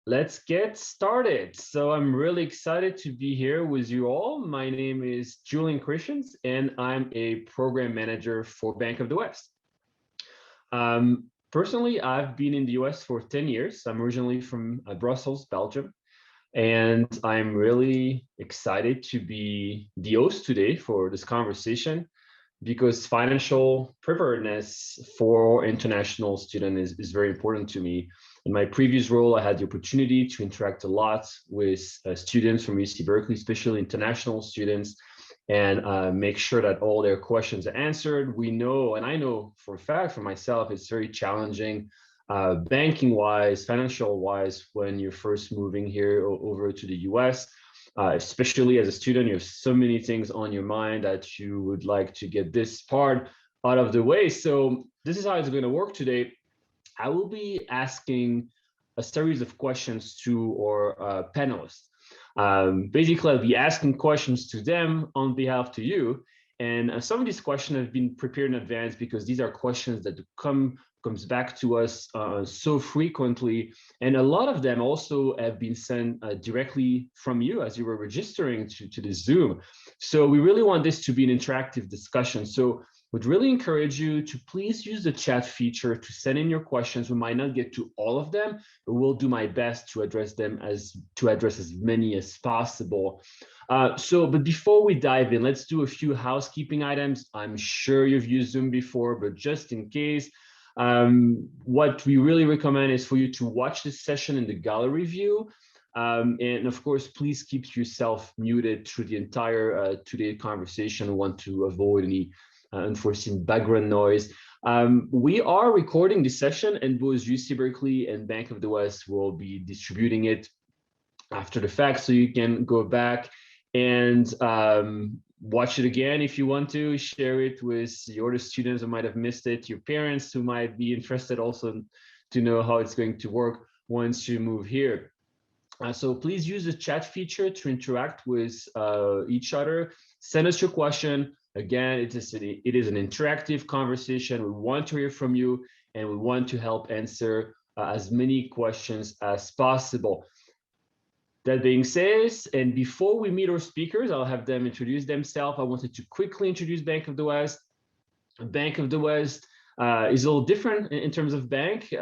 Let's get started. So I'm really excited to be here with you all. My name is Julian Christians, and I'm a program manager for Bank of the West. Personally, I've been in the US for 10 years. I'm originally from Brussels, Belgium, and I'm really excited to be the host today for this conversation because financial preparedness for international students is very important to me. In my previous role, I had the opportunity to interact a lot with students from UC Berkeley, especially international students, and make sure that all their questions are answered. We know, and I know for a fact for myself, it's very challenging banking wise, financial wise, when you're first moving here over to the US. Especially as a student, you have so many things on your mind that you would like to get this part out of the way. So this is how it's going to work today. I will be asking a series of questions to our panelists. Basically, I'll be asking questions to them on behalf to you. And some of these questions have been prepared in advance because these are questions that comes back to us so frequently. And a lot of them also have been sent directly from you as you were registering to the Zoom. So we really want this to be an interactive discussion. So would really encourage you to please use the chat feature to send in your questions. We might not get to all of them, but we'll do my best to address as many as possible. But before we dive in, let's do a few housekeeping items. I'm sure you've used Zoom before, but just in case, what we really recommend is for you to watch this session in the gallery view. And of course, please keep yourself muted through the entire today's conversation. We want to avoid any unforeseen background noise. We are recording this session, and both UC Berkeley and Bank of the West will be distributing it after the fact, so you can go back and watch it again if you want to, share it with your other students who might have missed it, your parents who might be interested also to know how it's going to work once you move here. So please use the chat feature to interact with each other. Send us your question. Again, it is an interactive conversation. We want to hear from you, and we want to help answer as many questions as possible. That being said, and before we meet our speakers, I'll have them introduce themselves. I wanted to quickly introduce Bank of the West. Bank of the West is a little different in terms of bank.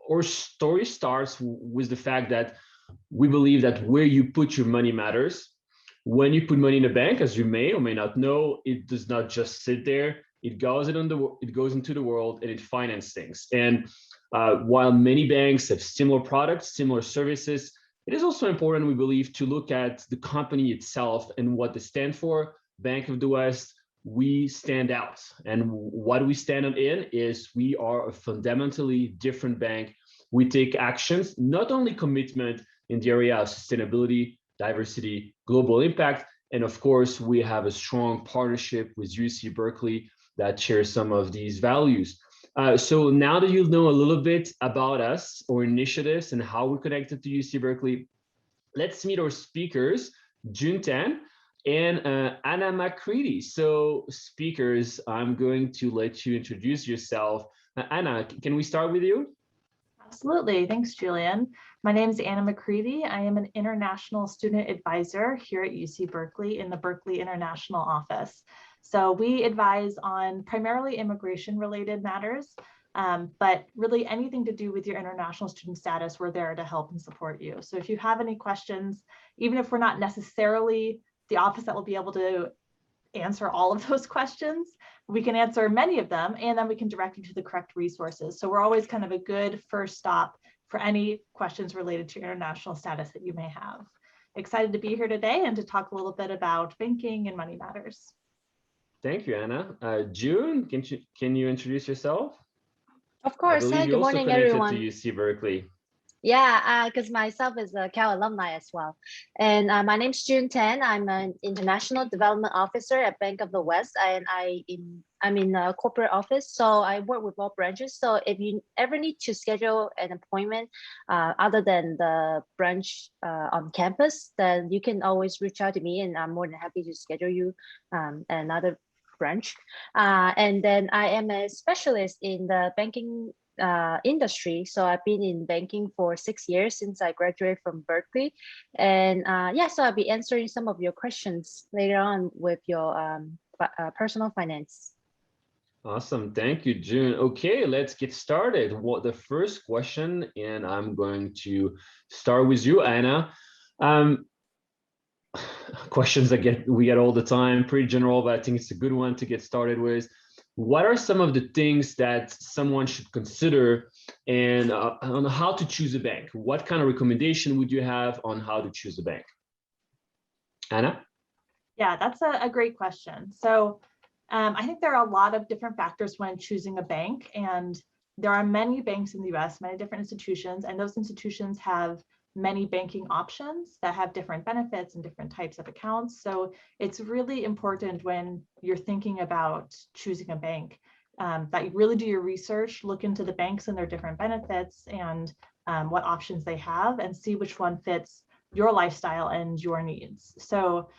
Our story starts with the fact that we believe that where you put your money matters. When you put money in a bank, as you may or may not know, it does not just sit there. It goes into the world and it finances things. And while many banks have similar products, similar services, it is also important, we believe, to look at the company itself and what they stand for. Bank of the West, we stand out. And what we stand in is we are a fundamentally different bank. We take actions, not only commitment in the area of sustainability, diversity, global impact, and of course, we have a strong partnership with UC Berkeley that shares some of these values. So now that you know a little bit about us, our initiatives, and how we're connected to UC Berkeley, let's meet our speakers, June Tan and Anna McCready. So speakers, I'm going to let you introduce yourself. Anna, can we start with you? Absolutely. Thanks, Julian. My name is Anna McCready. I am an international student advisor here at UC Berkeley in the Berkeley International Office. So we advise on primarily immigration related matters, but really anything to do with your international student status, we're there to help and support you. So if you have any questions, even if we're not necessarily the office that will be able to answer all of those questions, we can answer many of them, and then we can direct you to the correct resources. So we're always kind of a good first stop for any questions related to international status that you may have. Excited to be here today and to talk a little bit about banking and money matters. Thank you, Anna. June, can you introduce yourself? Of course. Hi, good morning, everyone. To UC Berkeley. Yeah, because myself is a Cal alumni as well. And my name's June Tan. I'm an International Development Officer at Bank of the West, and I'm in a corporate office, so I work with all branches. So if you ever need to schedule an appointment other than the branch on campus, then you can always reach out to me, and I'm more than happy to schedule you another branch. And then I am a specialist in the banking industry. So I've been in banking for 6 years since I graduated from Berkeley. And yeah, so I'll be answering some of your questions later on with your personal finance. Awesome. Thank you, June. Okay, let's get started. What the first question, and I'm going to start with you, Anna. Questions that we get all the time, pretty general, but I think it's a good one to get started with. What are some of the things that someone should consider and on how to choose a bank? What kind of recommendation would you have on how to choose a bank? Anna? Yeah, that's a great question. So I think there are a lot of different factors when choosing a bank, and there are many banks in the US, many different institutions, and those institutions have many banking options that have different benefits and different types of accounts. So it's really important when you're thinking about choosing a bank that you really do your research, look into the banks and their different benefits and what options they have, and see which one fits your lifestyle and your needs. So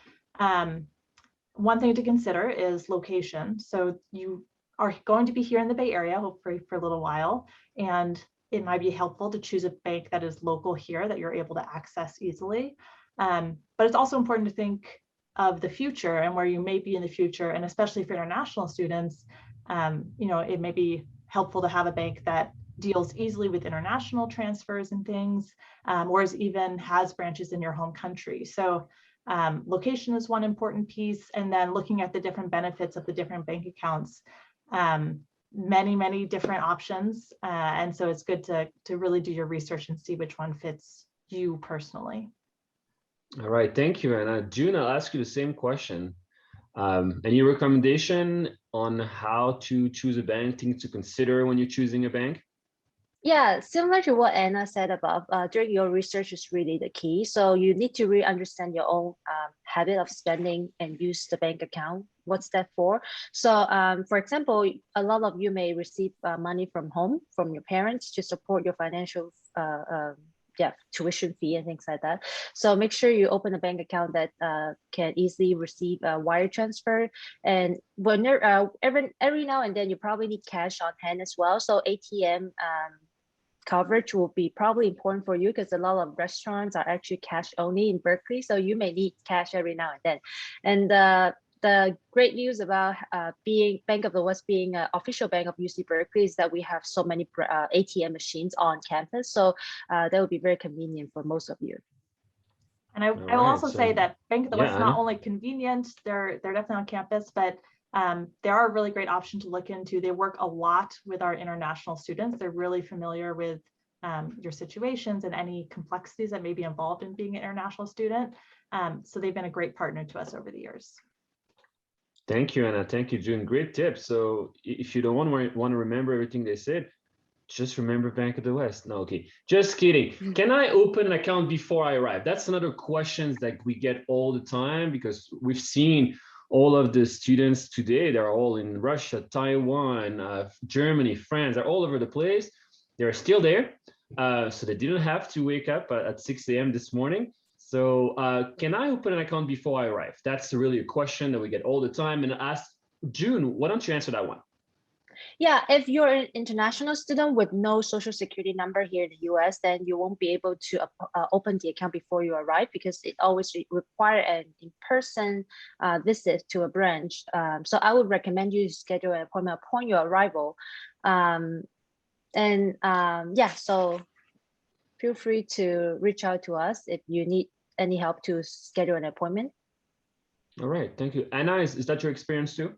one thing to consider is location. So you are going to be here in the Bay Area, hopefully for a little while, and it might be helpful to choose a bank that is local here that you're able to access easily. But it's also important to think of the future and where you may be in the future, and especially for international students, it may be helpful to have a bank that deals easily with international transfers and things, or even has branches in your home country. So location is one important piece, and then looking at the different benefits of the different bank accounts. Many different options, and so it's good to really do your research and see which one fits you personally. All right, thank you, Anna. June, I'll ask you the same question. Any recommendation on how to choose a bank, things to consider when you're choosing a bank? Yeah, similar to what Anna said above, during your research is really the key. So you need to really understand your own habit of spending and use the bank account. What's that for? So for example, a lot of you may receive money from home, from your parents to support your financial tuition fee and things like that. So make sure you open a bank account that can easily receive a wire transfer. And when every now and then you probably need cash on hand as well. So ATM coverage will be probably important for you because a lot of restaurants are actually cash only in Berkeley. So you may need cash every now and then. And the great news about being Bank of the West being an official bank of UC Berkeley is that we have so many ATM machines on campus. So that would be very convenient for most of you. And I will also say that Bank of the West is not only convenient, they're definitely on campus, but they are a really great option to look into. They work a lot with our international students. They're really familiar with your situations and any complexities that may be involved in being an international student. So they've been a great partner to us over the years. Thank you, Anna. Thank you, June. Great tips. So if you don't want to remember everything they said, just remember Bank of the West. No, okay. Just kidding. Can I open an account before I arrive? That's another question that we get all the time because we've seen all of the students today. They're all in Russia, Taiwan, Germany, France. They're all over the place. They're still there. So they didn't have to wake up at 6 a.m. this morning. So can I open an account before I arrive? That's really a question that we get all the time. And ask June, why don't you answer that one? Yeah, if you're an international student with no social security number here in the US, then you won't be able to open the account before you arrive because it always requires an in-person visit to a branch. So I would recommend you schedule an appointment upon your arrival. Yeah, so feel free to reach out to us if you need any help to schedule an appointment. All right, thank you. Anna, is that your experience too?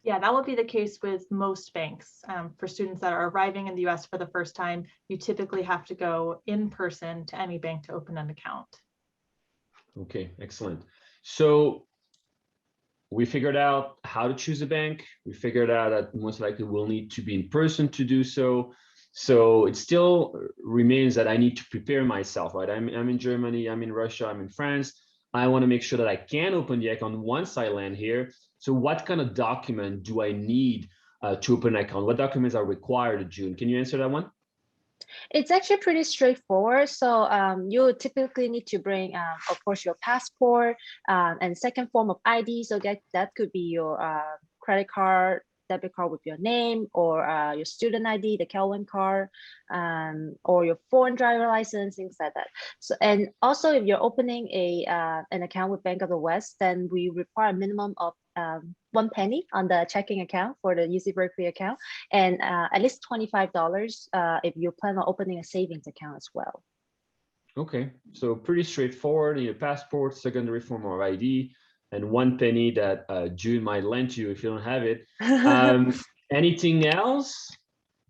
Yeah, that will be the case with most banks. For students that are arriving in the US for the first time, you typically have to go in person to any bank to open an account. Okay, excellent. So we figured out how to choose a bank. We figured out that most likely we'll need to be in person to do so. So it still remains that I need to prepare myself, right? I'm in Germany, I'm in Russia, I'm in France. I want to make sure that I can open the account once I land here. So what kind of document do I need to open an account? What documents are required, June? Can you answer that one? It's actually pretty straightforward. So you typically need to bring, of course, your passport and second form of ID. So that could be your credit card, debit card with your name or your student ID, the Cal1 card, or your foreign driver license, things like that. So, and also if you're opening an account with Bank of the West, then we require a minimum of 1 penny on the checking account for the UC Berkeley account, and at least $25 if you plan on opening a savings account as well. Okay, so pretty straightforward. Your passport, secondary form of ID, and 1 penny that June might lend you if you don't have it. Anything else?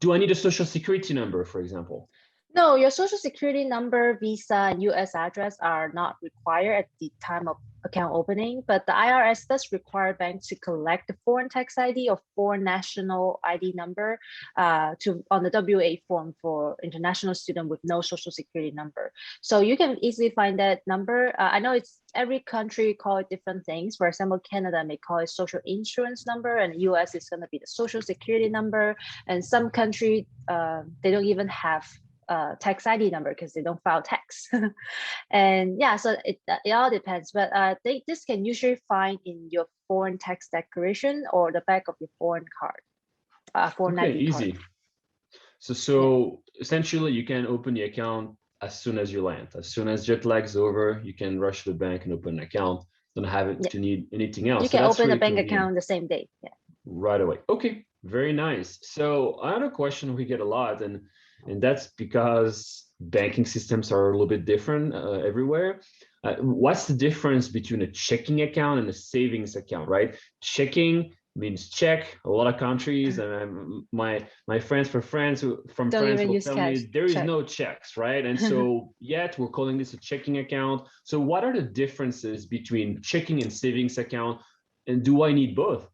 Do I need a social security number, for example? No, your social security number, visa, and US address are not required at the time of account opening, but the IRS does require banks to collect the foreign tax ID or foreign national ID number on the W-8 form for international student with no social security number. So you can easily find that number. I know it's every country call it different things. For example, Canada may call it social insurance number, and US is going to be the social security number. And some country, they don't even have tax ID number because they don't file tax. And yeah, so it all depends, but this can usually find in your foreign tax declaration or the back of your foreign card, foreign Okay, ID easy. card. So essentially you can open the account as soon as you land. As soon as jet lag's over, you can rush to the bank and open an account. Don't have it to need anything else. You can open a bank account the same day. Yeah. Right away. Okay, very nice. So another question we get a lot, and that's because banking systems are a little bit different everywhere. What's the difference between a checking account and a savings account, right? Checking means check. A lot of countries, and my friends from France will tell me there is no checks, right? And so yet we're calling this a checking account. So what are the differences between checking and savings account, and do I need both?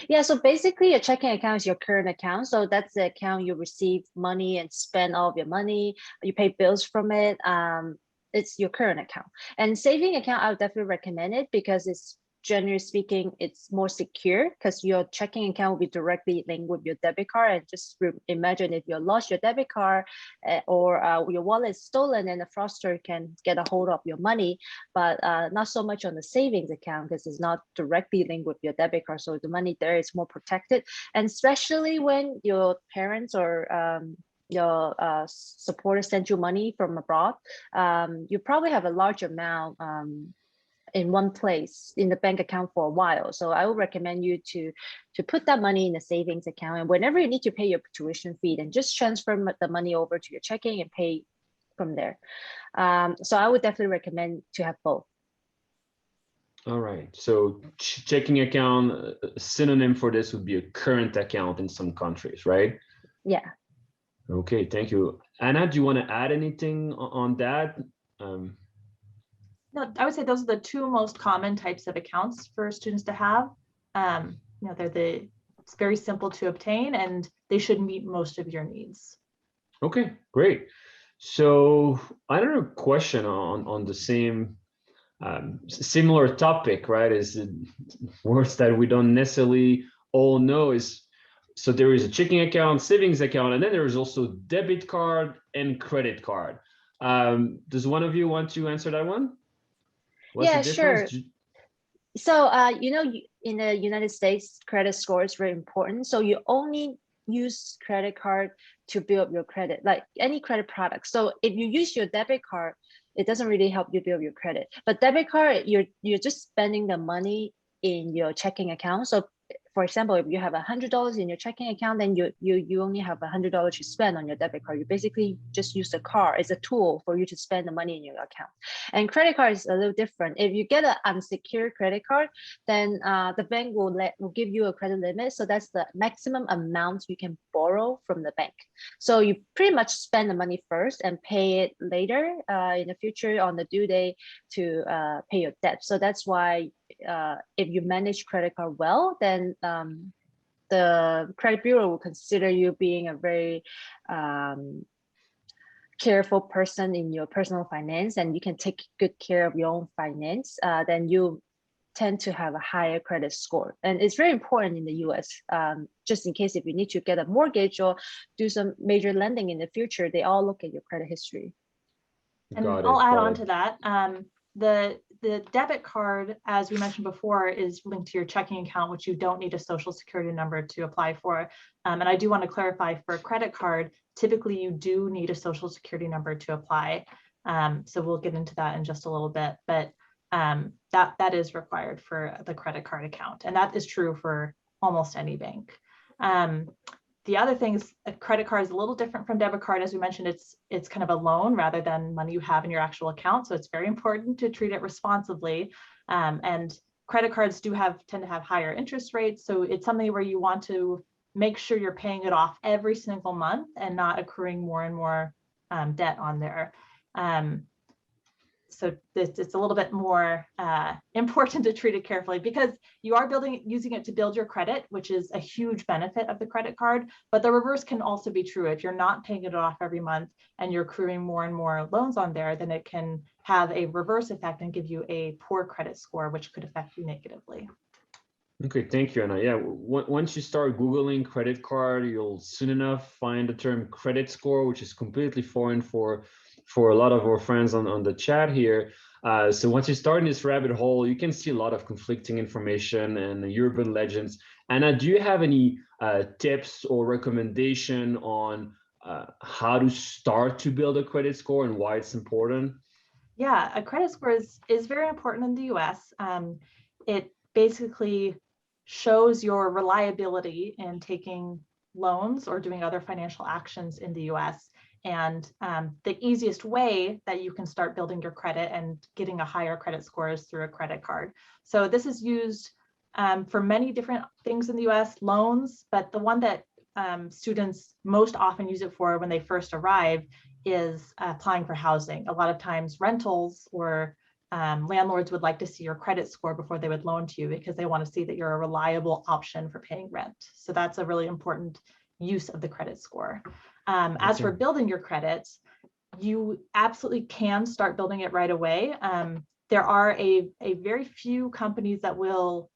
Yeah, so basically a checking account is your current account. So that's the account you receive money and spend all of your money. You pay bills from it. It's your current account. And saving account, I would definitely recommend it because it's, generally speaking, it's more secure because your checking account will be directly linked with your debit card. And just imagine if you lost your debit card or your wallet is stolen, and a fraudster can get a hold of your money, but not so much on the savings account because it's not directly linked with your debit card. So the money there is more protected. And especially when your parents or your supporters send you money from abroad, you probably have a large amount in one place in the bank account for a while. So I would recommend you to put that money in a savings account. And whenever you need to pay your tuition fee, then just transfer the money over to your checking and pay from there. So I would definitely recommend to have both. All right. So checking account, a synonym for this would be a current account in some countries, right? Yeah. Okay, thank you. Anna, do you want to add anything on that? No, I would say those are the two most common types of accounts for students to have. It's very simple to obtain, and they should meet most of your needs. Okay, great. So another question on the same similar topic, right? Is words that we don't necessarily all know is, so there is a checking account, savings account, and then there is also debit card and credit card. Does one of you want to answer that one? Yeah, sure. So, in the United States, credit score is very important. So you only use credit card to build your credit, like any credit product. So if you use your debit card, it doesn't really help you build your credit. But debit card, you're just spending the money in your checking account. So for example, if you have $100 in your checking account, then you only have $100 to spend on your debit card. You basically just use the card as a tool for you to spend the money in your account. And credit card is a little different. If you get an unsecured credit card, then the bank will give you a credit limit. So that's the maximum amount you can borrow from the bank. So you pretty much spend the money first and pay it later in the future on the due date to pay your debt. So that's why if you manage credit card well, then the credit bureau will consider you being a very careful person in your personal finance, and you can take good care of your own finance. Then you tend to have a higher credit score. And it's very important in the US, just in case if you need to get a mortgage or do some major lending in the future, they all look at your credit history. And I'll add on to that. The the debit card, as we mentioned before, is linked to your checking account, which you don't need a social security number to apply for. And I do want to clarify, for a credit card, typically you do need a social security number to apply. So we'll get into that in just a little bit, but that is required for the credit card account. And that is true for almost any bank. The other thing is a credit card is a little different from debit card. As we mentioned, it's kind of a loan rather than money you have in your actual account. So it's very important to treat it responsibly. And credit cards tend to have higher interest rates. So it's something where you want to make sure you're paying it off every single month and not accruing more and more debt on there. So it's a little bit more important to treat it carefully, because you are using it to build your credit, which is a huge benefit of the credit card. But the reverse can also be true. If you're not paying it off every month and you're accruing more and more loans on there, then it can have a reverse effect and give you a poor credit score, which could affect you negatively. Okay, thank you, Anna. Yeah, once you start Googling credit card, you'll soon enough find the term credit score, which is completely foreign for a lot of our friends on the chat here. So once you start in this rabbit hole, you can see a lot of conflicting information and urban legends. Anna, do you have any tips or recommendation on how to start to build a credit score and why it's important? Yeah, a credit score is very important in the US. It basically shows your reliability in taking loans or doing other financial actions in the US. And the easiest way that you can start building your credit and getting a higher credit score is through a credit card. So this is used for many different things in the US, loans, but the one that students most often use it for when they first arrive is applying for housing. A lot of times rentals or landlords would like to see your credit score before they would loan to you, because they want to see that you're a reliable option for paying rent. So that's a really important use of the credit score. As for building your credit, you absolutely can start building it right away. There are a very few companies that will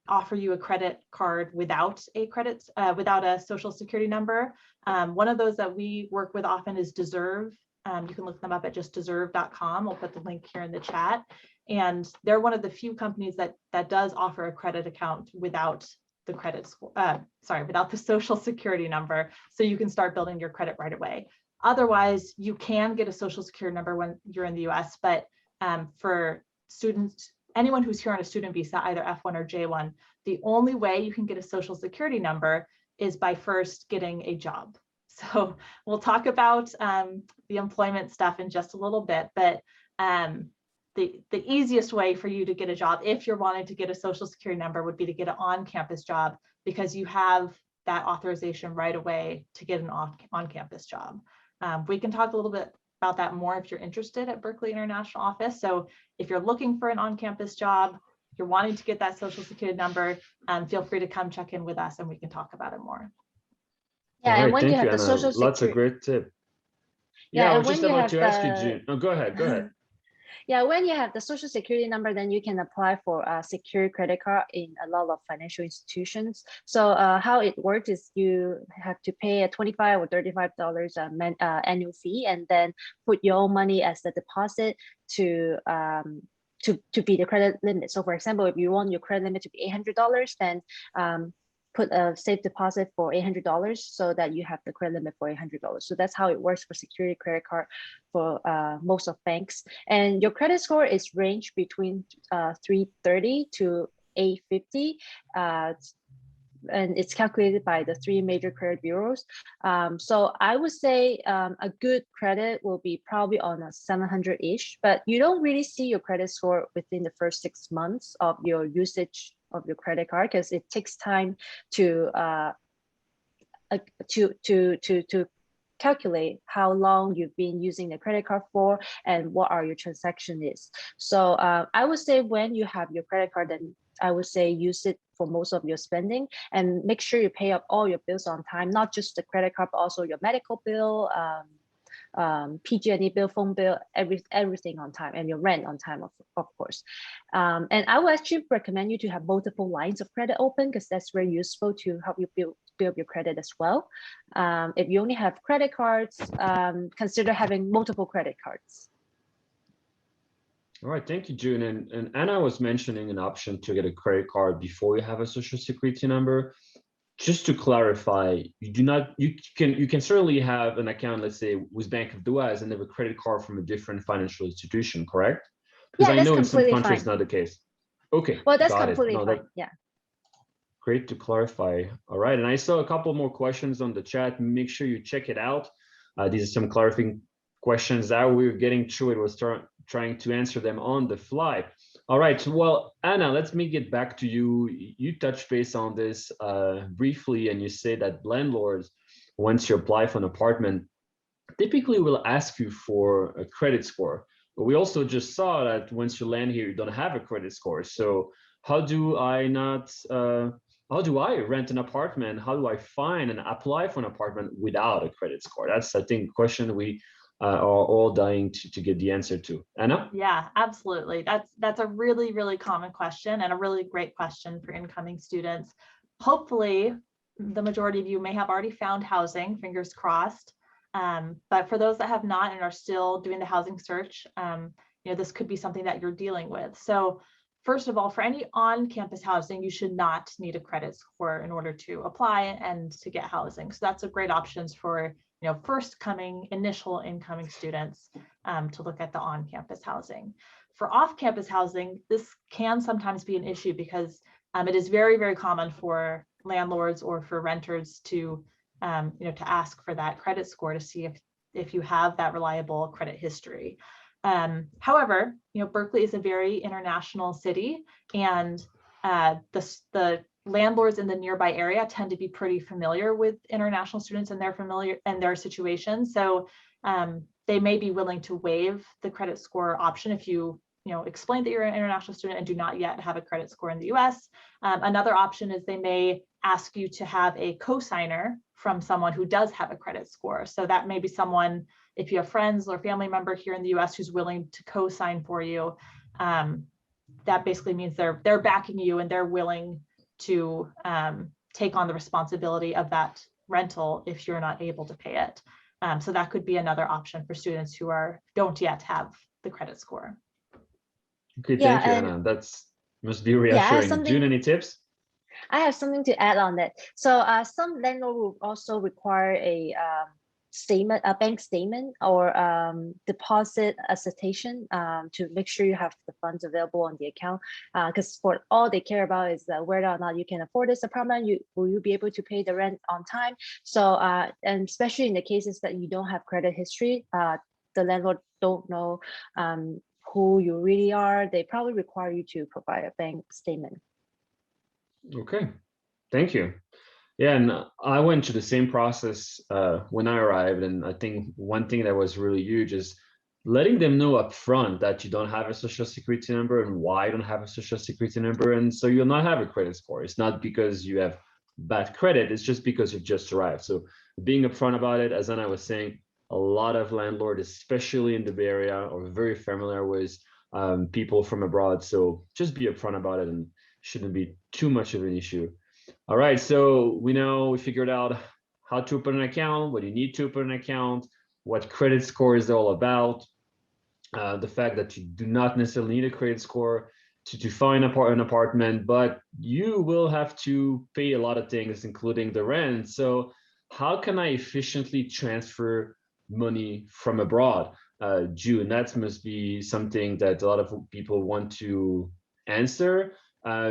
offer you a credit card without a social security number. One of those that we work with often is Deserve. You can look them up at just deserve.com. I'll put the link here in the chat. And they're one of the few companies that does offer a credit account without the credit score, without the social security number. So you can start building your credit right away. Otherwise, you can get a social security number when you're in the US, but for students, anyone who's here on a student visa, either F1 or J1, the only way you can get a social security number is by first getting a job. So we'll talk about the employment stuff in just a little bit, but the easiest way for you to get a job, if you're wanting to get a social security number, would be to get an on-campus job, because you have that authorization right away to get an on-campus job. We can talk a little bit about that more if you're interested at Berkeley International Office. So if you're looking for an on-campus job, you're wanting to get that social security number, feel free to come check in with us and we can talk about it more. Yeah, All and right, when you have Anna. the social security, Lots of great tip. Yeah, I and was just when you about have to ask you, the June. Oh, go ahead. Yeah, when you have the social security number, then you can apply for a secure credit card in a lot of financial institutions. So how it works is you have to pay a $25 or $35 annual fee, and then put your own money as the deposit to be the credit limit. So for example, if you want your credit limit to be $800, then put a safe deposit for $800 so that you have the credit limit for $800. So that's how it works for security credit card for most of banks. And your credit score is ranged between 330 to 850. And it's calculated by the 3 major credit bureaus. So I would say a good credit will be probably on a 700-ish, but you don't really see your credit score within the first 6 months of your usage of your credit card, because it takes time to calculate how long you've been using the credit card for and what are your transaction is. So I would say when you have your credit card, then I would say use it for most of your spending, and make sure you pay up all your bills on time, not just the credit card, but also your medical bill, PG&E bill, phone bill, everything on time, and your rent on time, of course. And I would actually recommend you to have multiple lines of credit open, because that's very useful to help you build your credit as well. If you only have credit cards, consider having multiple credit cards. All right, thank you, June. And Anna was mentioning an option to get a credit card before you have a social security number. Just to clarify, you can certainly have an account, let's say, with Bank of the West and have a credit card from a different financial institution, correct? Because Yeah, I that's know in some completely countries fine. not the case. Okay, Well, that's got it. completely No, fine. that Yeah. great to clarify. All right, and I saw a couple more questions on the chat. Make sure you check it out. These are some clarifying questions that we were getting through. It was trying to answer them on the fly. All right, well, Anna, let me get back to you. You touched base on this briefly, and you say that landlords, once you apply for an apartment, typically will ask you for a credit score. But we also just saw that once you land here, you don't have a credit score. So how do I not, how do I rent an apartment? How do I find and apply for an apartment without a credit score? That's, I think, a question we are all dying to get the answer to. Anna? Yeah, absolutely. That's a really, really common question and a really great question for incoming students. Hopefully, the majority of you may have already found housing, fingers crossed. But for those that have not and are still doing the housing search, this could be something that you're dealing with. So first of all, for any on-campus housing, you should not need a credit score in order to apply and to get housing. So that's a great options for first coming, initial incoming students to look at the on-campus housing. For off-campus housing, this can sometimes be an issue because it is very, very common for landlords or for renters to to ask for that credit score to see if you have that reliable credit history. However, Berkeley is a very international city, and the landlords in the nearby area tend to be pretty familiar with international students and their situation. So they may be willing to waive the credit score option if you explain that you're an international student and do not yet have a credit score in the US. Another option is they may ask you to have a co-signer from someone who does have a credit score. So that may be someone, if you have friends or family member here in the US who's willing to co-sign for you, that basically means they're backing you and they're willing to take on the responsibility of that rental if you're not able to pay it. So that could be another option for students who don't yet have the credit score. Okay, Yeah, thank you, and Anna. That's must be yeah, reassuring. June, any tips? I have something to add on that. So some landlord will also require a statement, a bank statement or deposit attestation to make sure you have the funds available on the account. Because for all they care about is whether or not you can afford this apartment, will you be able to pay the rent on time? So and especially in the cases that you don't have credit history, the landlord don't know who you really are. They probably require you to provide a bank statement. Okay, thank you. Yeah, and I went through the same process when I arrived, and I think one thing that was really huge is letting them know up front that you don't have a social security number and why you don't have a social security number, and so you'll not have a credit score. It's not because you have bad credit, it's just because you've just arrived. So being upfront about it, as Anna was saying, a lot of landlords, especially in the Bay Area, are very familiar with people from abroad. So just be upfront about it and shouldn't be too much of an issue. All right, so we figured out how to open an account, what you need to open an account, what credit score is all about, the fact that you do not necessarily need a credit score to find an apartment, but you will have to pay a lot of things, including the rent. So how can I efficiently transfer money from abroad? June, that must be something that a lot of people want to answer.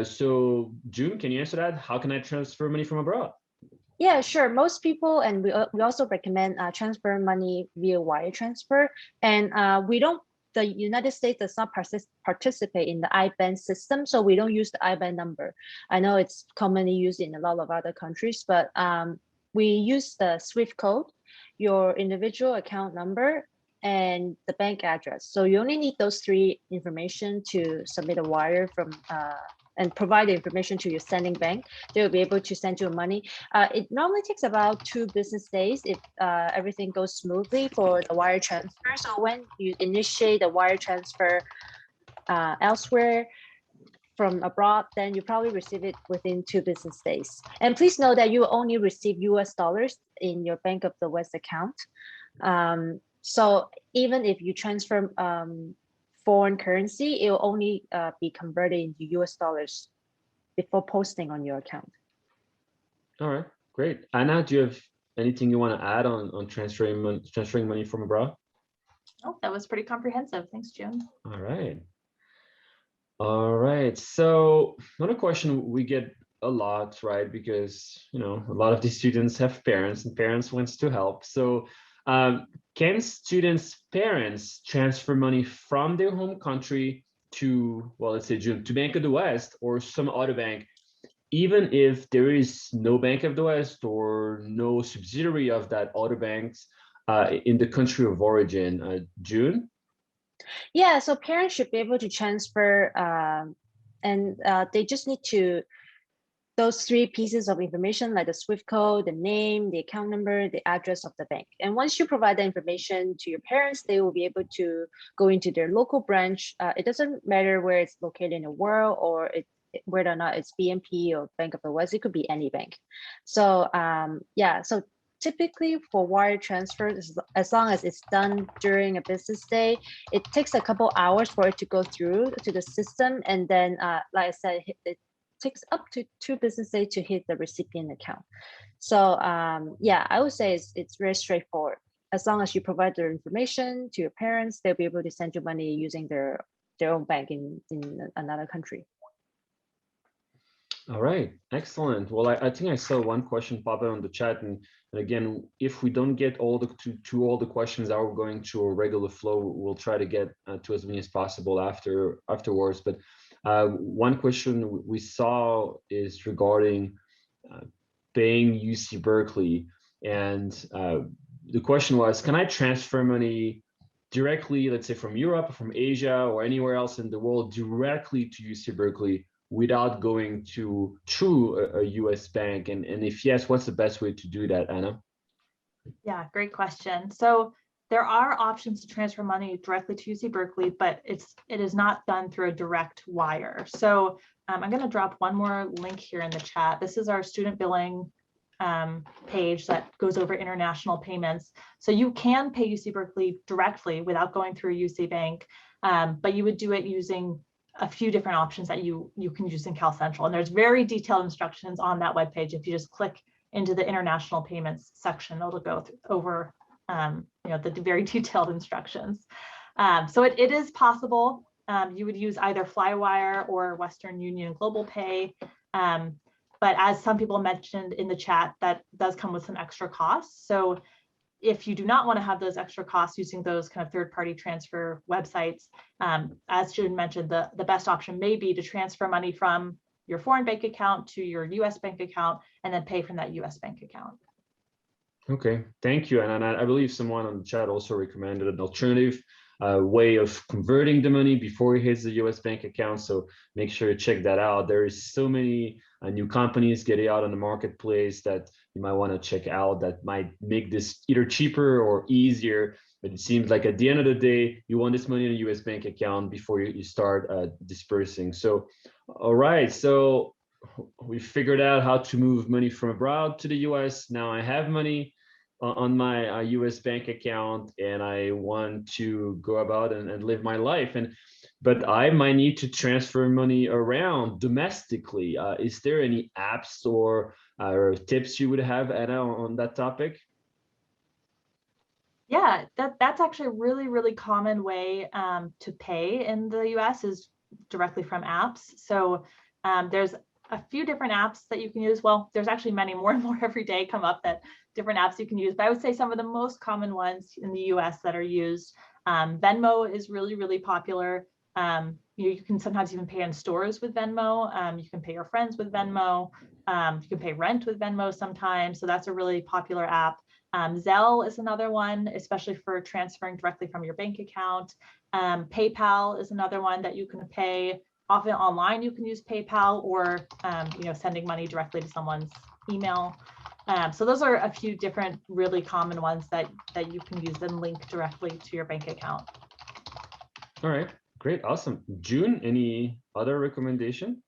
So June, can you answer that? How can I transfer money from abroad? Yeah, sure. Most people, and we also recommend transfer money via wire transfer. And the United States does not participate in the IBAN system, so we don't use the IBAN number. I know it's commonly used in a lot of other countries, but we use the SWIFT code, your individual account number, and the bank address. So you only need those three information to submit a wire from and provide the information to your sending bank. They will be able to send you money. It normally takes about 2 business days if everything goes smoothly for the wire transfer. So when you initiate the wire transfer elsewhere from abroad, then you probably receive it within 2 business days. And please know that you only receive US dollars in your Bank of the West account. So even if you transfer foreign currency, it will only be converted into US dollars before posting on your account. All right, great. Anna, do you have anything you want to add on transferring money from abroad? Oh, that was pretty comprehensive. Thanks, June. All right. All right. So another question we get a lot, right? Because, you know, a lot of these students have parents and parents wants to help. So can students' parents transfer money from their home country to, well, let's say June, to Bank of the West or some other bank, even if there is no Bank of the West or no subsidiary of that other banks in the country of origin? June? Yeah, so parents should be able to transfer, and they just need to, those three pieces of information, like the SWIFT code, the name, the account number, the address of the bank. And once you provide the information to your parents, they will be able to go into their local branch. It doesn't matter where it's located in the world, or whether or not it's BNP or Bank of the West, it could be any bank. So yeah, so typically for wire transfers, as long as it's done during a business day, it takes a couple hours for it to go through to the system. And then, like I said, it takes up to 2 business days to hit the recipient account. So yeah, I would say it's very straightforward. As long as you provide their information to your parents, they'll be able to send you money using their own bank in another country. All right, excellent. Well, I think I saw one question pop up on the chat, and again, if we don't get all to all the questions that are going to a regular flow, we'll try to get to as many as possible afterwards. But one question we saw is regarding paying UC Berkeley, and the question was, can I transfer money directly, let's say from Europe, or from Asia, or anywhere else in the world, directly to UC Berkeley, without going through a US bank? And if yes, what's the best way to do that, Anna? Yeah, great question. So there are options to transfer money directly to UC Berkeley, but it is not done through a direct wire. So I'm going to drop one more link here in the chat. This is our student billing page that goes over international payments. So you can pay UC Berkeley directly without going through a UC bank, but you would do it using a few different options that you can use in Cal Central. And there's very detailed instructions on that webpage. If you just click into the international payments section, it'll go over you know, the very detailed instructions. So it is possible. You would use either Flywire or Western Union Global Pay. But as some people mentioned in the chat, that does come with some extra costs. So if you do not want to have those extra costs using those kind of third-party transfer websites, as June mentioned, the best option may be to transfer money from your foreign bank account to your US bank account and then pay from that US bank account. Okay, thank you. And I believe someone on the chat also recommended an alternative way of converting the money before it hits the US bank account. So make sure you check that out. There is so many new companies getting out on the marketplace that you might want to check out that might make this either cheaper or easier. But it seems like at the end of the day, you want this money in a US bank account before you start dispersing. So, all right. So we figured out how to move money from abroad to the US. Now I have money on my US bank account and I want to go about and live my life. But I might need to transfer money around domestically. Is there any apps or tips you would have, Anna, on that topic? Yeah, that's actually a really, really common way to pay in the US is directly from apps. So there's a few different apps that you can use. Well, there's actually many more and more every day come up that different apps you can use. But I would say some of the most common ones in the US that are used, Venmo is really, really popular. You can sometimes even pay in stores with Venmo. You can pay your friends with Venmo. You can pay rent with Venmo sometimes. So that's a really popular app. Zelle is another one, especially for transferring directly from your bank account. PayPal is another one that you can pay. Often online, you can use PayPal or sending money directly to someone's email. So those are a few different really common ones that you can use and link directly to your bank account. All right, great, awesome. June, any other recommendation?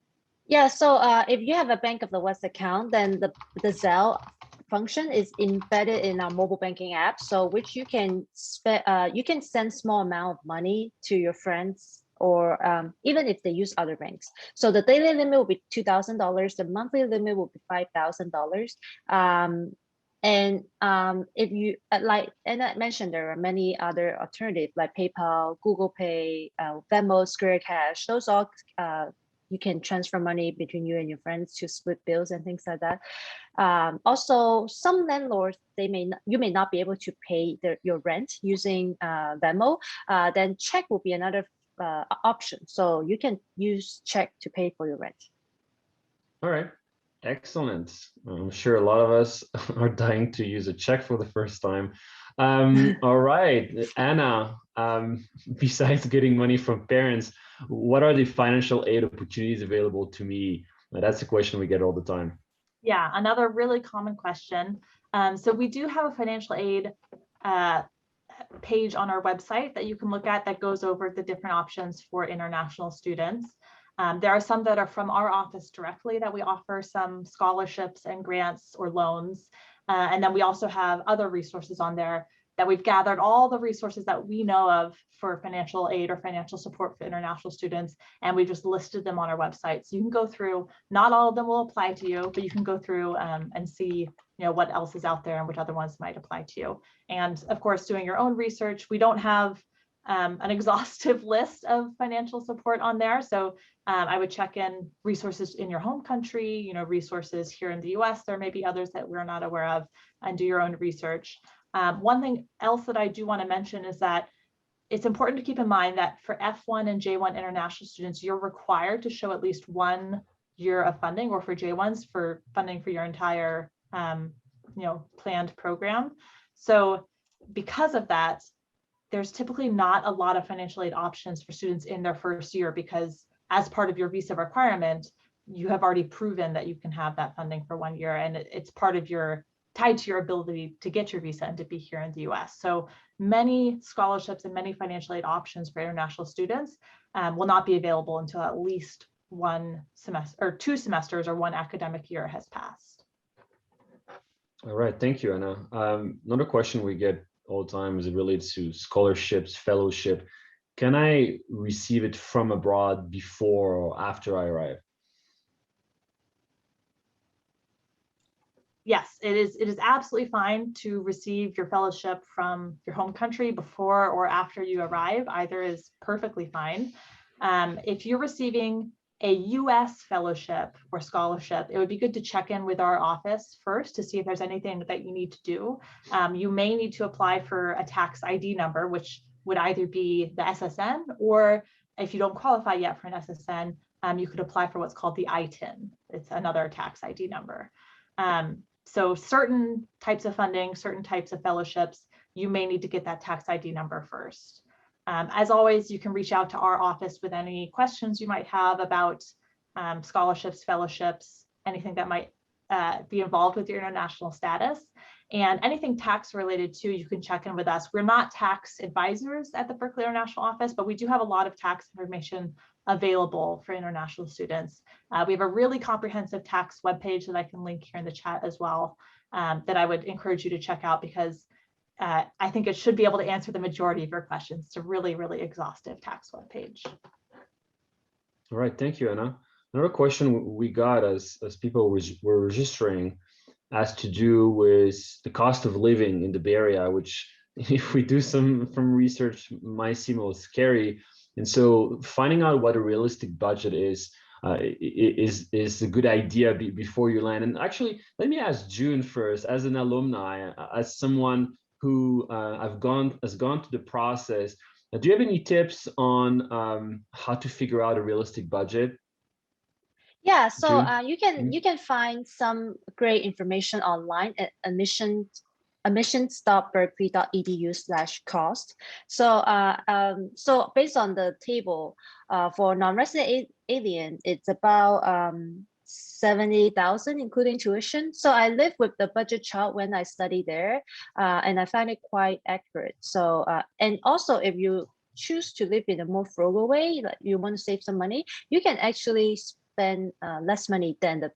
Yeah, so if you have a Bank of the West account, then the Zelle function is embedded in our mobile banking app, so which you can send small amount of money to your friends, or even if they use other banks. So the daily limit will be $2,000. The monthly limit will be $5,000. If you like, and I mentioned there are many other alternatives like PayPal, Google Pay, Venmo, Square Cash. Those all you can transfer money between you and your friends to split bills and things like that. Also, some landlords, you may not be able to pay your rent using Venmo. Then check will be another option. So you can use check to pay for your rent. All right. Excellent. I'm sure a lot of us are dying to use a check for the first time. All right, Anna, besides getting money from parents, what are the financial aid opportunities available to me? That's a question we get all the time. Yeah, another really common question. So we do have a financial aid page on our website that you can look at that goes over the different options for international students. There are some that are from our office directly that we offer some scholarships and grants or loans. And then we also have other resources on there that we've gathered all the resources that we know of for financial aid or financial support for international students. And we just listed them on our website. So you can go through, not all of them will apply to you, but you can go through and see what else is out there and which other ones might apply to you. And of course, doing your own research. We don't have an exhaustive list of financial support on there. So I would check in resources in your home country, resources here in the US. There may be others that we're not aware of, and do your own research. One thing else that I do want to mention is that it's important to keep in mind that for F1 and J1 international students, you're required to show at least 1 year of funding, or for J1s for funding for your entire planned program. So because of that, there's typically not a lot of financial aid options for students in their first year, because as part of your visa requirement, you have already proven that you can have that funding for 1 year, and it's part of tied to your ability to get your visa and to be here in the US. So many scholarships and many financial aid options for international students will not be available until at least 1 semester or 2 semesters or 1 academic year has passed. All right, thank you, Anna. Another question we get all the time as it relates to scholarships, fellowship. Can I receive it from abroad before or after I arrive? Yes, it is absolutely fine to receive your fellowship from your home country before or after you arrive. Either is perfectly fine. If you're receiving a US fellowship or scholarship, it would be good to check in with our office first to see if there's anything that you need to do. You may need to apply for a tax ID number, which would either be the SSN, or if you don't qualify yet for an SSN, you could apply for what's called the ITIN. It's another tax ID number. So certain types of funding, certain types of fellowships, you may need to get that tax ID number first. As always, you can reach out to our office with any questions you might have about scholarships, fellowships, anything that might be involved with your international status. And anything tax related too, you can check in with us. We're not tax advisors at the Berkeley International Office, but we do have a lot of tax information available for international students. We have a really comprehensive tax webpage that I can link here in the chat as well, that I would encourage you to check out, because I think it should be able to answer the majority of your questions. It's a really, really exhaustive tax webpage. All right, thank you, Anna. Another question we got as people were registering has to do with the cost of living in the Bay Area, which, if we do some research, might seem a little scary. And so finding out what a realistic budget is a good idea before you land. And actually, let me ask June first, as an alumni, as someone who has gone through the process. Do you have any tips on how to figure out a realistic budget? Yeah, so you can find some great information online at admissions.berkeley.edu/cost. So based on the table, for non-resident alien, it's about 70,000 including tuition. So I live with the budget chart when I study there, and I find it quite accurate. So and also, if you choose to live in a more frugal way, like you want to save some money, you can actually spend less money than the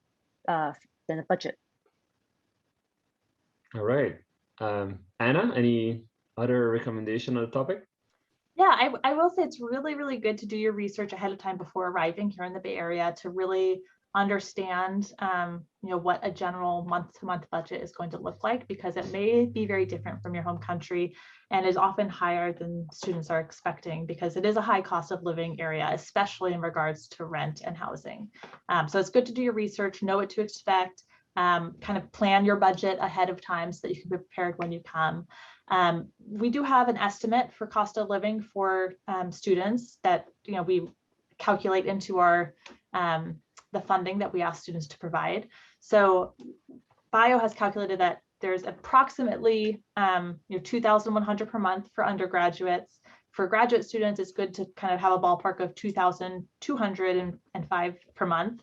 budget. All right. Anna, any other recommendation on the topic? Yeah, I will say it's really, really good to do your research ahead of time before arriving here in the Bay Area to really understand, what a general month-to-month budget is going to look like, because it may be very different from your home country and is often higher than students are expecting, because it is a high cost of living area, especially in regards to rent and housing. So it's good to do your research, know what to expect, kind of plan your budget ahead of time so that you can be prepared when you come. We do have an estimate for cost of living for students that we calculate into our the funding that we ask students to provide. So Bio has calculated that there's approximately 2,100 per month for undergraduates. For graduate students, it's good to kind of have a ballpark of 2,205 per month.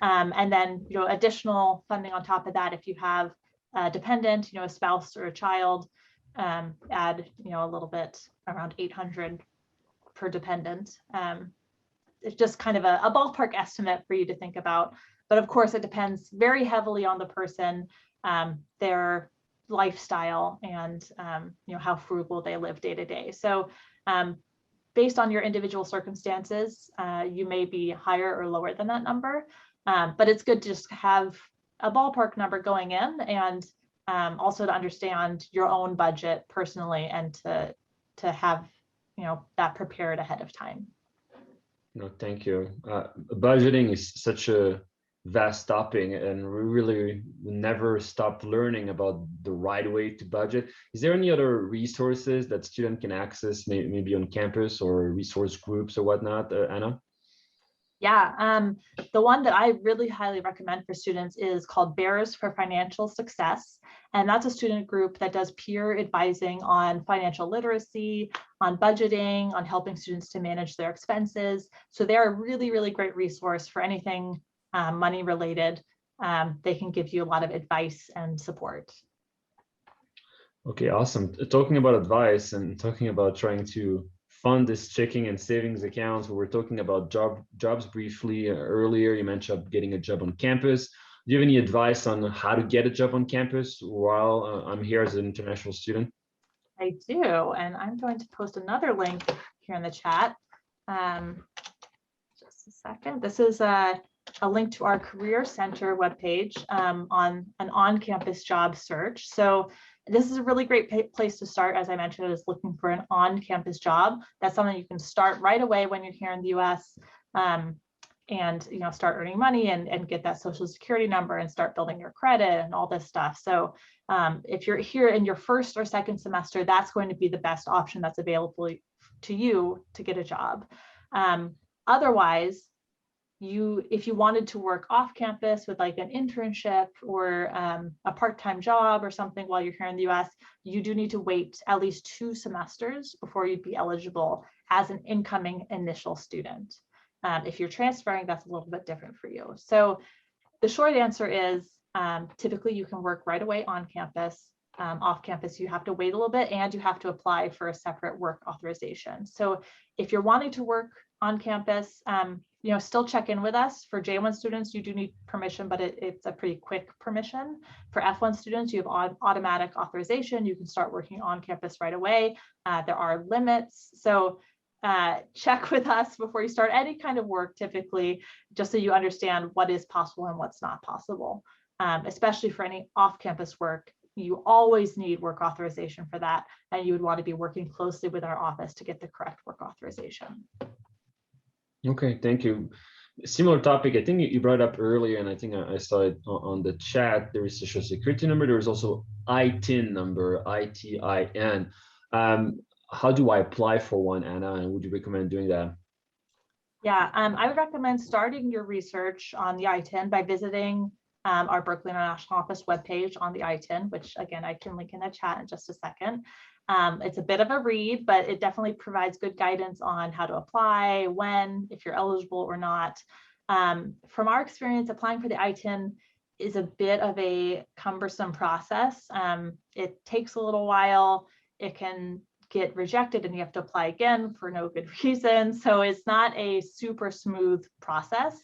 And then additional funding on top of that if you have a dependent, a spouse or a child. Add a little bit, around 800 per dependent. It's just kind of a ballpark estimate for you to think about, but of course it depends very heavily on the person, their lifestyle, and how frugal they live day to day. So based on your individual circumstances, you may be higher or lower than that number, but it's good to just have a ballpark number going in, and also to understand your own budget personally, and to have that prepared ahead of time. No, thank you. Budgeting is such a vast topic, and we really never stop learning about the right way to budget. Is there any other resources that students can access, maybe on campus, or resource groups or whatnot, Anna? Yeah, the one that I really highly recommend for students is called Bears for Financial Success. And that's a student group that does peer advising on financial literacy, on budgeting, on helping students to manage their expenses. So they're a really, really great resource for anything money related. They can give you a lot of advice and support. Okay, awesome. Talking about advice and talking about trying to fund this checking and savings accounts, we were talking about jobs briefly earlier. You mentioned getting a job on campus. Do you have any advice on how to get a job on campus while I'm here as an international student? I do, and I'm going to post another link here in the chat. Just a second. This is a link to our Career Center webpage on an on-campus job search. So this is a really great place to start, as I mentioned, is looking for an on-campus job. That's something you can start right away when you're here in the US, and start earning money and get that social security number and start building your credit and all this stuff. So if you're here in your first or second semester, that's going to be the best option that's available to you to get a job. Otherwise, if you wanted to work off campus with like an internship or a part-time job or something while you're here in the US, you do need to wait at least 2 semesters before you'd be eligible as an incoming initial student. If you're transferring, that's a little bit different for you. So the short answer is typically you can work right away on campus. Off campus, you have to wait a little bit, and you have to apply for a separate work authorization. So if you're wanting to work on campus, still check in with us. For J1 students, you do need permission, but it's a pretty quick permission. For F1 students, you have automatic authorization. You can start working on campus right away. There are limits. So check with us before you start any kind of work, typically, just so you understand what is possible and what's not possible. Especially for any off-campus work, you always need work authorization for that, and you would want to be working closely with our office to get the correct work authorization. Okay, thank you. Similar topic, I think you brought up earlier, and I think I saw it on the chat. There is social security number. There is also ITIN number, ITIN. How do I apply for one, Anna? And would you recommend doing that? Yeah, I would recommend starting your research on the ITIN by visiting our Berkeley International Office webpage on the ITIN, which again, I can link in the chat in just a second. It's a bit of a read, but it definitely provides good guidance on how to apply, when, if you're eligible or not. From our experience, applying for the ITIN is a bit of a cumbersome process. It takes a little while. It can get rejected and you have to apply again for no good reason. So it's not a super smooth process.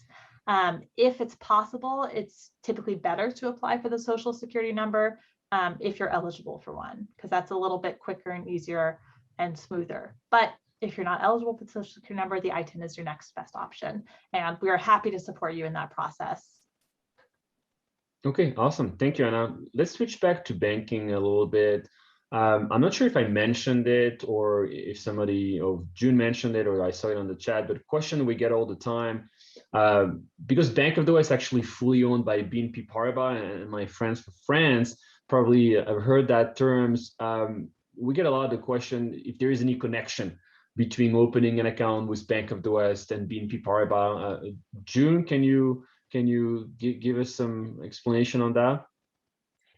If it's possible, it's typically better to apply for the Social Security number if you're eligible for one, because that's a little bit quicker and easier and smoother. But if you're not eligible for the Social Security number, the ITIN is your next best option. And we are happy to support you in that process. Okay, awesome. Thank you, Anna. Let's switch back to banking a little bit. I'm not sure if I mentioned it or if somebody, or June mentioned it, or I saw it on the chat, but a question we get all the time, because Bank of the West actually fully owned by BNP Paribas, and my friends from France probably have heard that terms. We get a lot of the question if there is any connection between opening an account with Bank of the West and BNP Paribas. June, can you give us some explanation on that?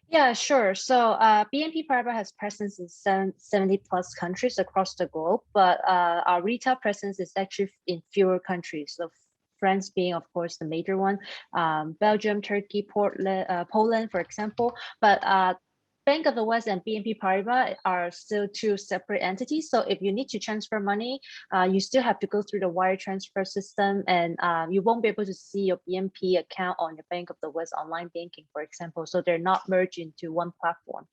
Yeah, sure. So BNP Paribas has presence in 70 plus countries across the globe, but our retail presence is actually in fewer countries. So France being, of course, the major one, Belgium, Turkey, Poland, for example. But Bank of the West and BNP Paribas are still two separate entities. So if you need to transfer money, you still have to go through the wire transfer system, and you won't be able to see your BNP account on your Bank of the West online banking, for example. So they're not merged into one platform.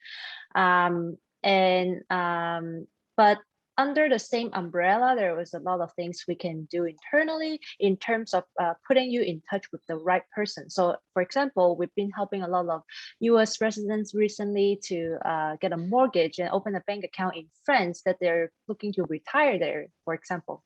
But under the same umbrella, there was a lot of things we can do internally in terms of putting you in touch with the right person. So for example, we've been helping a lot of US residents recently to get a mortgage and open a bank account in France that they're looking to retire there, for example.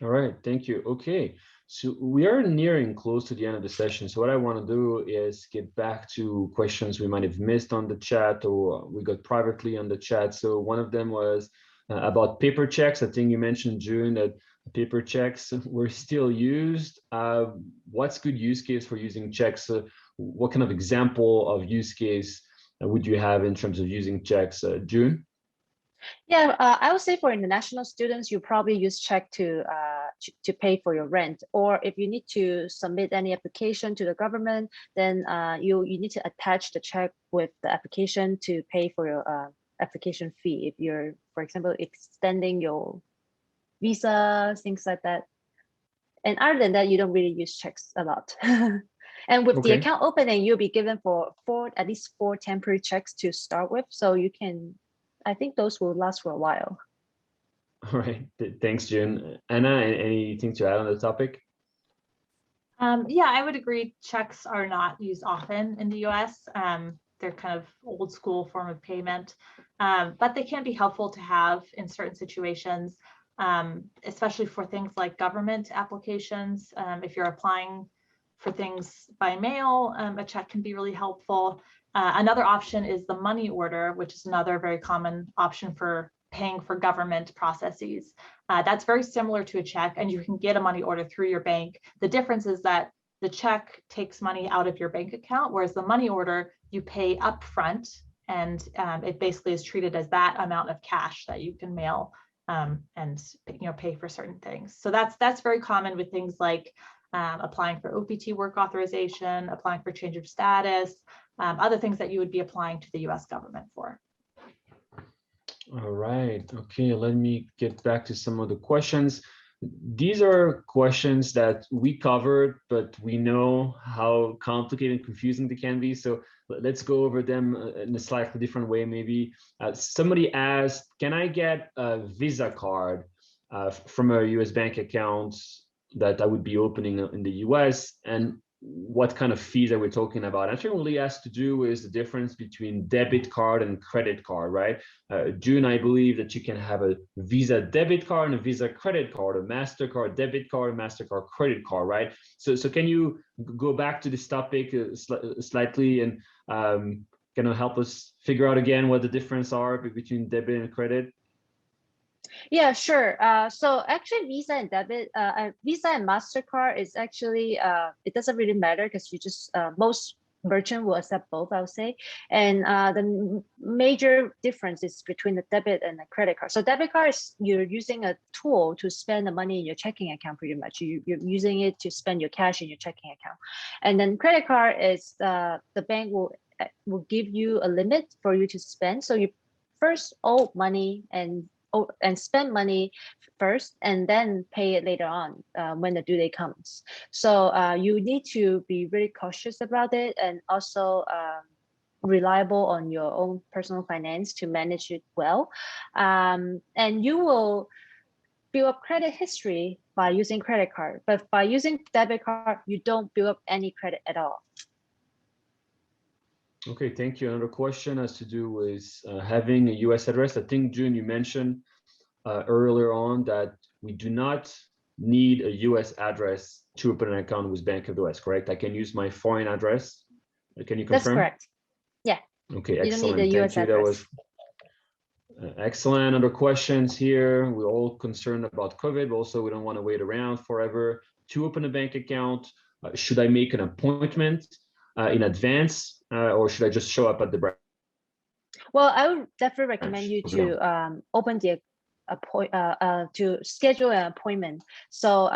All right, thank you. Okay, so we are nearing close to the end of the session. So what I want to do is get back to questions we might have missed on the chat or we got privately on the chat. So one of them was about paper checks. I think you mentioned, June, that paper checks were still used. What's good use case for using checks? What kind of example of use case would you have in terms of using checks, June? Yeah, I would say for international students, you probably use check to pay for your rent, or if you need to submit any application to the government, then you need to attach the check with the application to pay for your application fee. If you're, for example, extending your visa, things like that. And other than that, you don't really use checks a lot. And with the account opening, you'll be given at least four temporary checks to start with, so you can. I think those will last for a while. All right, thanks, June. Anna, anything to add on the topic? Yeah, I would agree. Checks are not used often in the US. They're kind of old school form of payment, but they can be helpful to have in certain situations, especially for things like government applications. If you're applying for things by mail, a check can be really helpful. Another option is the money order, which is another very common option for paying for government processes. That's very similar to a check, and you can get a money order through your bank. The difference is that the check takes money out of your bank account, whereas the money order, you pay upfront, and it basically is treated as that amount of cash that you can mail and pay for certain things. So that's very common with things like applying for OPT work authorization, applying for change of status, other things that you would be applying to the US government for. All right, okay, let me get back to some of the questions. These are questions that we covered, but we know how complicated and confusing they can be. So let's go over them in a slightly different way. Maybe somebody asked, can I get a Visa card from a US bank account that I would be opening in the US? And what kind of fees are we talking about? I think really has to do with the difference between debit card and credit card, right? June, I believe that you can have a Visa debit card and a Visa credit card, a MasterCard debit card, a MasterCard credit card, right? So can you go back to this topic slightly and kind of help us figure out again what the difference are between debit and credit? Yeah, sure. So actually Visa and debit, Visa and MasterCard is actually, it doesn't really matter because you just, most merchant will accept both, I would say. And the major difference is between the debit and the credit card. So debit card is you're using a tool to spend the money in your checking account pretty much. You're using it to spend your cash in your checking account. And then credit card is the bank will give you a limit for you to spend. So you first owe money and and spend money first and then pay it later on when the due date comes. So you need to be really cautious about it, and also reliable on your own personal finance to manage it well. And you will build up credit history by using credit card, but by using debit card, you don't build up any credit at all. Okay, thank you. Another question has to do with having a US address. I think, June, you mentioned earlier on that we do not need a US address to open an account with Bank of the West, correct? I can use my foreign address. Can you confirm? That's correct. Yeah. Okay, You excellent. don't need a US Thank you. That was excellent. Other questions here. We're all concerned about COVID, but also we don't want to wait around forever to open a bank account. Should I make an appointment in advance, or should I just show up at the branch? Well, I would definitely recommend you to open the to schedule an appointment. So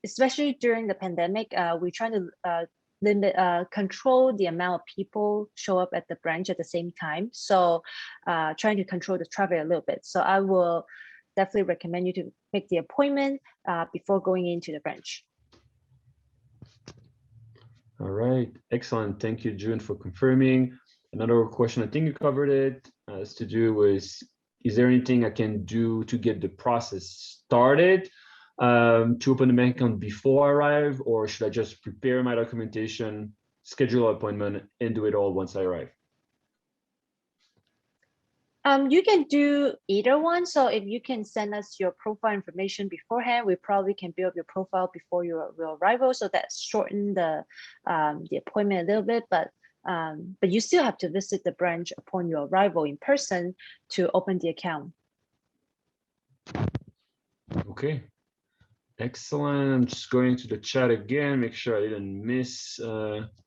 especially during the pandemic, we're trying to limit, control the amount of people show up at the branch at the same time. So trying to control the traffic a little bit. So I will definitely recommend you to make the appointment before going into the branch. All right, excellent. Thank you, June, for confirming. Another question, I think you covered it, has to do with, is there anything I can do to get the process started to open the bank account before I arrive, or should I just prepare my documentation, schedule an appointment, and do it all once I arrive? You can do either one. So if you can send us your profile information beforehand, we probably can build up your profile before your arrival. So that shorten the appointment a little bit, but you still have to visit the branch upon your arrival in person to open the account. Okay, excellent. I'm just going to the chat again, make sure I didn't miss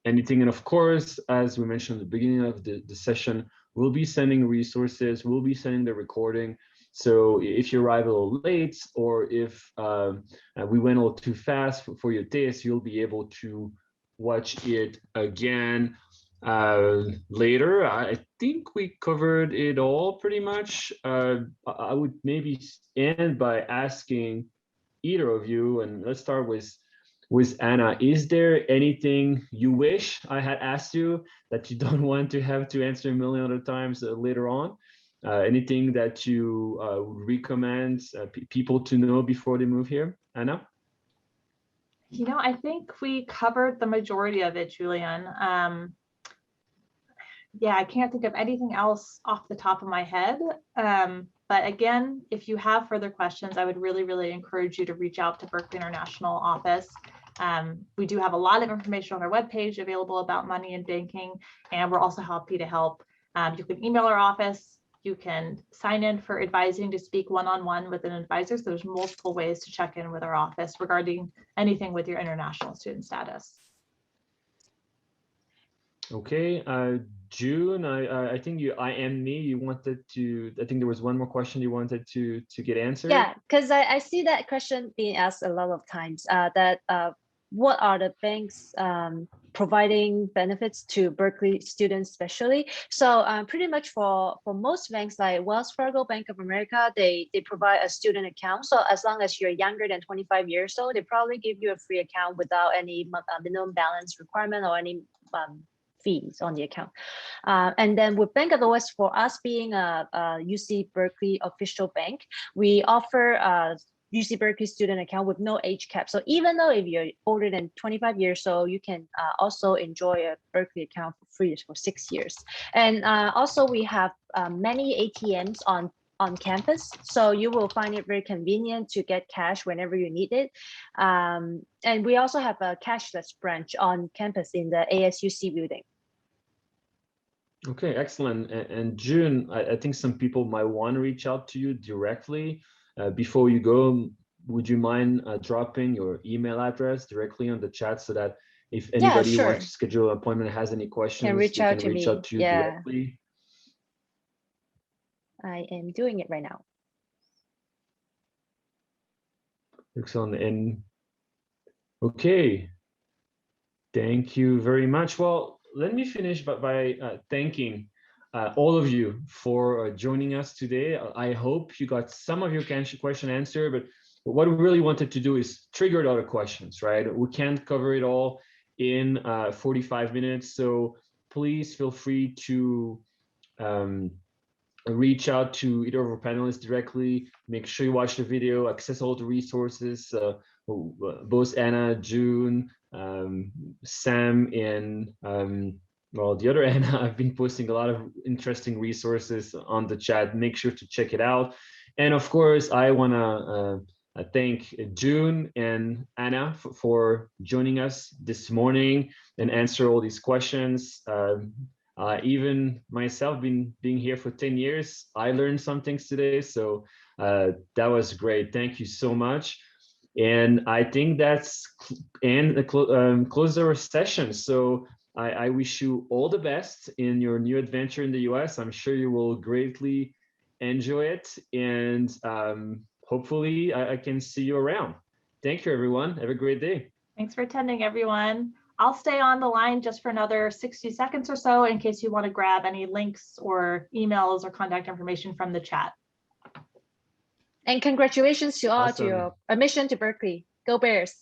anything. And of course, as we mentioned at the beginning of the session, we'll be sending resources, we'll be sending the recording. So if you arrive a little late, or if we went a little too fast for your test, you'll be able to watch it again later. I think we covered it all pretty much. I would maybe end by asking either of you, and let's start with Anna. Is there anything you wish I had asked you that you don't want to have to answer a million other times later on? Anything that you would recommend people to know before they move here, Anna? You know, I think we covered the majority of it, Julian. Yeah, I can't think of anything else off the top of my head. But again, if you have further questions, I would really, really encourage you to reach out to Berkeley International Office. We do have a lot of information on our webpage available about money and banking, and we're also happy to help. You can email our office. You can sign in for advising to speak one-on-one with an advisor. So there's multiple ways to check in with our office regarding anything with your international student status. Okay, June, I think you wanted to, I think there was one more question you wanted to get answered. Yeah, because I see that question being asked a lot of times, that what are the banks providing benefits to Berkeley students especially? So pretty much for most banks like Wells Fargo, Bank of America, they provide a student account. So as long as you're younger than 25 years old, they probably give you a free account without any minimum balance requirement or any fees on the account. And then with Bank of the West, for us being a UC Berkeley official bank, we offer a UC Berkeley student account with no age cap. So even though if you're older than 25 years old, you can also enjoy a Berkeley account for free for 6 years. And also we have many ATMs on campus, so you will find it very convenient to get cash whenever you need it. And we also have a cashless branch on campus in the ASUC building. Okay, excellent. And June, I think some people might want to reach out to you directly. Before you go, would you mind dropping your email address directly on the chat so that if anybody wants to schedule an appointment, has any questions, can reach out to you directly? I am doing it right now. Excellent. And okay, thank you very much. Well, let me finish by thanking all of you for joining us today. I hope you got some of your question answered, but what we really wanted to do is trigger a lot of questions, right? We can't cover it all in 45 minutes, so please feel free to reach out to either of our panelists directly. Make sure you watch the video, access all the resources. Both Anna, June, Sam, and well, the other Anna, I've been posting a lot of interesting resources on the chat. Make sure to check it out. And of course, I want to thank June and Anna for joining us this morning and answer all these questions. Even myself, being here for 10 years, I learned some things today. So that was great. Thank you so much. And I think that's close our session. So I wish you all the best in your new adventure in the US. I'm sure you will greatly enjoy it. And hopefully I can see you around. Thank you, everyone. Have a great day. Thanks for attending, everyone. I'll stay on the line just for another 60 seconds or so in case you want to grab any links or emails or contact information from the chat. And congratulations to all to Awesome. your admission to Berkeley. Go Bears.